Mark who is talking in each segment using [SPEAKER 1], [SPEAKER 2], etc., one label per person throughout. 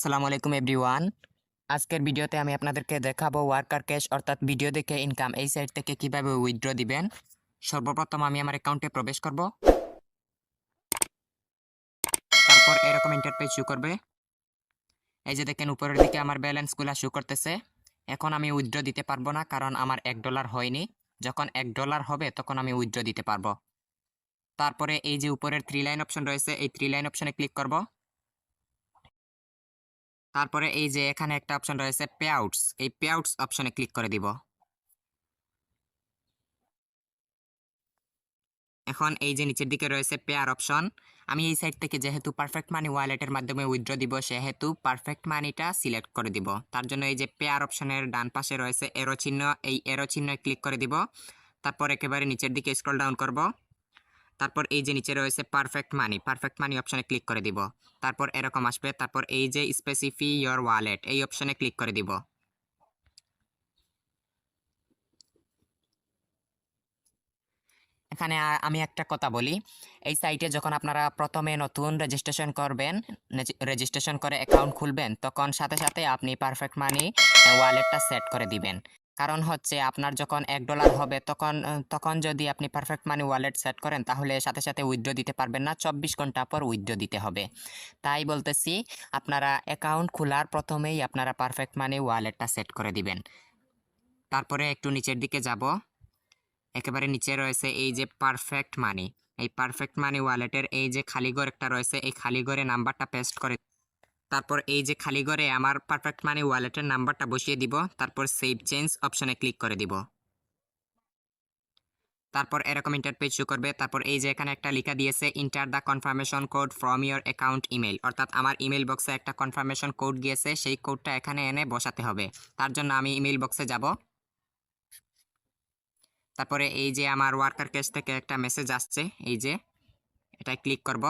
[SPEAKER 1] আসসালামু আলাইকুম এভরিওয়ান। আজকের ভিডিওতে আমি আপনাদেরকে দেখাবো ওয়ার্কার ক্যাশ অর্থাৎ ভিডিও দেখে ইনকাম এই সাইট থেকে কিভাবে উইথড্র দিবেন। সর্বপ্রথম আমি আমার অ্যাকাউন্টে প্রবেশ করব। তারপর এরকম ইন্টারফেস শো করবে। এই যে দেখেন উপরের দিকে আমার ব্যালেন্সগুলো শো করতেছে। এখন আমি উইথড্র দিতে পারবো না কারণ আমার $1 হয়নি। যখন $1 হবে তখন আমি উইথড্র দিতে পারবো। তারপরে এই যে উপরের 3 লাইন অপশন রয়েছে এই 3 লাইন অপশনে ক্লিক করব। তারপরে এই যে এখানে একটা অপশন রয়েছে পে আউটস, এই পে আউটস অপশনে ক্লিক করে দিব। এখন এই যে নিচের দিকে রয়েছে পেয়ার অপশন। আমি এই সাইট থেকে যেহেতু পারফেক্ট মানি ওয়ালেটের মাধ্যমে উইথড্র দিব সেহেতু পারফেক্ট মানিটা সিলেক্ট করে দিব। তার জন্য এই যে পেয়ার অপশনের ডান পাশে রয়েছে এরো চিহ্ন, এই এরো চিহ্নে ক্লিক করে দিব। তারপর একেবারে নিচের দিকে স্ক্রল ডাউন করব। তারপর এই যে নিচে রয়েছে পারফেক্ট মানি অপশনে ক্লিক করে দিব। তারপর এরকম আসবে। তারপর এই যে স্পেসিফাই ইয়োর ওয়ালেট এই অপশনে ক্লিক করে দিব। এখানে আমি একটা কথা বলি, এই সাইটে যখন আপনারা প্রথমে নতুন রেজিস্ট্রেশন করবেন, রেজিস্ট্রেশন করে অ্যাকাউন্ট খুলবেন তখন সাথে সাথে আপনি পারফেক্ট মানি ওয়ালেটটা সেট করে দিবেন। কারণ হচ্ছে আপনার যখন $1 হবে তখন যদি আপনি পারফেক্ট মানি ওয়ালেট সেট করেন তাহলে সাথে সাথে উইথড্র দিতে পারবেন না, 24 ঘন্টা পর উইথড্র দিতে হবে। তাই বলতেছি আপনারা অ্যাকাউন্ট খোলার প্রথমেই আপনারা পারফেক্ট মানি ওয়ালেটটা সেট করে দিবেন। তারপরে একটু নিচের দিকে যাব। একেবারে নিচে রয়েছে এই যে পারফেক্ট মানি, এই পারফেক্ট মানি ওয়ালেটের এই যে খালি ঘর একটা রয়েছে এই খালি ঘরে নাম্বারটা পেস্ট করে তারপর এই যে খালি ঘরে আমার পারফেক্ট মানি ওয়ালেটের নাম্বারটা বসিয়ে দিব। তারপর সেভ চেঞ্জ অপশনে ক্লিক করে দিব। তারপর এরকম ইন্টারপেজ শো করবে। তারপর এই যে এখানে একটা লেখা দিয়েছে enter the confirmation code from your account email, অর্থাৎ আমার ইমেল বক্সে একটা কনফার্মেশন কোড গিয়েছে, সেই কোডটা এখানে এনে বসাতে হবে। তার জন্য আমি ইমেল বক্সে যাব। তারপরে এই যে আমার ওয়ার্কার ক্যাশ থেকে একটা মেসেজ আসছে, এই যে এটাই ক্লিক করব।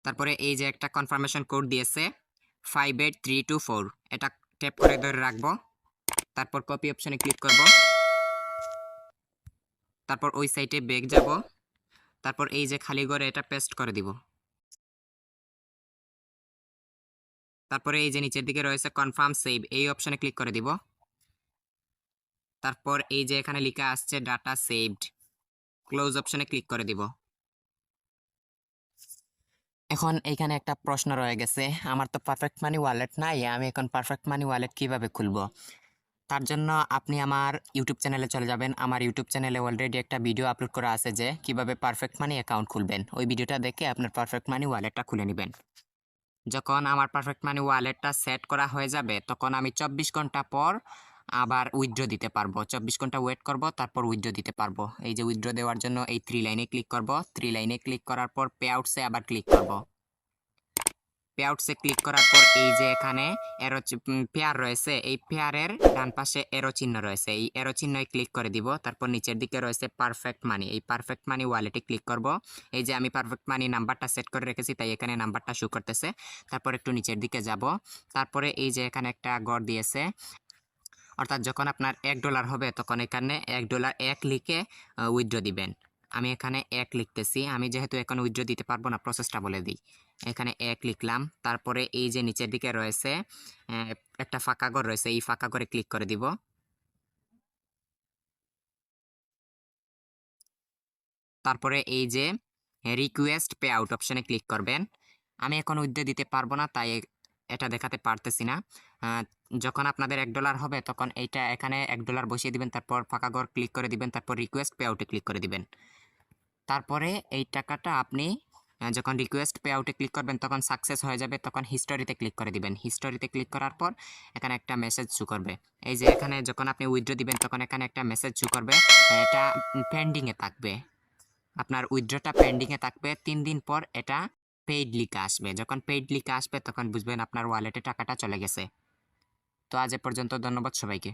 [SPEAKER 1] তারপরে এই যে একটা কনফার্মেশন কোড দিয়েছে 58324, এটা ট্যাপ করে ধরে রাখবো। তারপর কপি অপশনে ক্লিক করব। তারপর ওই সাইটে ব্যাক যাব। তারপর এই যে খালি ঘরে এটা পেস্ট করে দিব। তারপরে এই যে নিচের দিকে রয়েছে কনফার্ম সেভ, এই অপশনে ক্লিক করে দিব। তারপর এই যে এখানে লেখা আসছে ডাটা সেভড, ক্লোজ অপশনে ক্লিক করে দিব। এখন এইখানে একটা প্রশ্ন রয়ে গেছে, আমার তো পারফেক্ট মানি ওয়ালেট নাই, আমি এখন পারফেক্ট মানি ওয়ালেট কিভাবে খুলবো? তার জন্য আপনি আমার ইউটিউব চ্যানেলে চলে যাবেন। আমার ইউটিউব চ্যানেলে অলরেডি একটা ভিডিও আপলোড করা আছে যে কিভাবে পারফেক্ট মানি অ্যাকাউন্ট খুলবেন। ওই ভিডিওটা দেখে আপনার পারফেক্ট মানি ওয়ালেটটা খুলে নেবেন। যখন আমার পারফেক্ট মানি ওয়ালেটটা সেট করা হয়ে যাবে তখন আমি 24 ঘন্টা পর আবার উইথড্র দিতে পারবো। 24 ঘন্টা ওয়েট করব, তারপর উইথড্র দিতে পারবো। এই যে উইথড্র দেওয়ার জন্য এই 3 লাইনে ক্লিক করব। 3 লাইনে ক্লিক করার পর পে আউটসে আবার ক্লিক করব। পে আউটসে ক্লিক করার পর এই যে এখানে এরো পেয়ার রয়েছে, এই পেয়ারের ডান পাশে এরো চিহ্ন রয়েছে, এই এরো চিহ্নে ক্লিক করে দিব। তারপর নিচের দিকে রয়েছে পারফেক্ট মানি, এই পারফেক্ট মানি ওয়ালেটে ক্লিক করব। এই যে আমি পারফেক্ট মানি নাম্বারটা সেট করে রেখেছি তাই এখানে নাম্বারটা শো করতেছে। তারপর একটু নিচের দিকে যাব। তারপরে এই যে এখানে একটা ঘর দিয়েছে, অর্থাৎ যখন আপনার $1 হবে তখন এখানে $1 এক লিখে উইথড্র দিবেন। আমি এখানে 1 লিখতেছি, আমি যেহেতু এখন উইথড্র দিতে পারবো না প্রসেসটা বলে দিই। এখানে 1 লিখলাম। তারপরে এই যে নিচের দিকে রয়েছে একটা ফাঁকা ঘর রয়েছে, এই ফাঁকা ঘরে ক্লিক করে দিব। তারপরে এই যে রিকোয়েস্ট পে আউট অপশনে ক্লিক করবেন। আমি এখন উইথড্র দিতে পারবো না তাই এটা দেখাতে পারতেছি না। যখন আপনাদের $1 হবে তখন এইটা এখানে $1 বসিয়ে দিবেন, তারপর ফাঁকা ঘর ক্লিক করে দিবেন, তারপর রিকোয়েস্ট পে আউটে ক্লিক করে দিবেন। তারপরে এই টাকাটা আপনি যখন রিকোয়েস্ট পে আউটে ক্লিক করবেন তখন সাকসেস হয়ে যাবে, তখন হিস্টোরিতে ক্লিক করে দিবেন। হিস্টোরিতে ক্লিক করার পর এখানে একটা মেসেজ শো করবে। এই যে এখানে যখন আপনি উইথড্র দিবেন তখন এখানে একটা মেসেজ শো করবে, এটা পেন্ডিংয়ে থাকবে। আপনার উইথড্রটা পেন্ডিংয়ে থাকবে। 3 দিন পর এটা পেইড লিখে আসবে। যখন পেইড লিখে আসবে তখন বুঝবেন আপনার ওয়ালেটে টাকাটা চলে গেছে। তো আজ এ পর্যন্ত, ধন্যবাদ সবাইকে।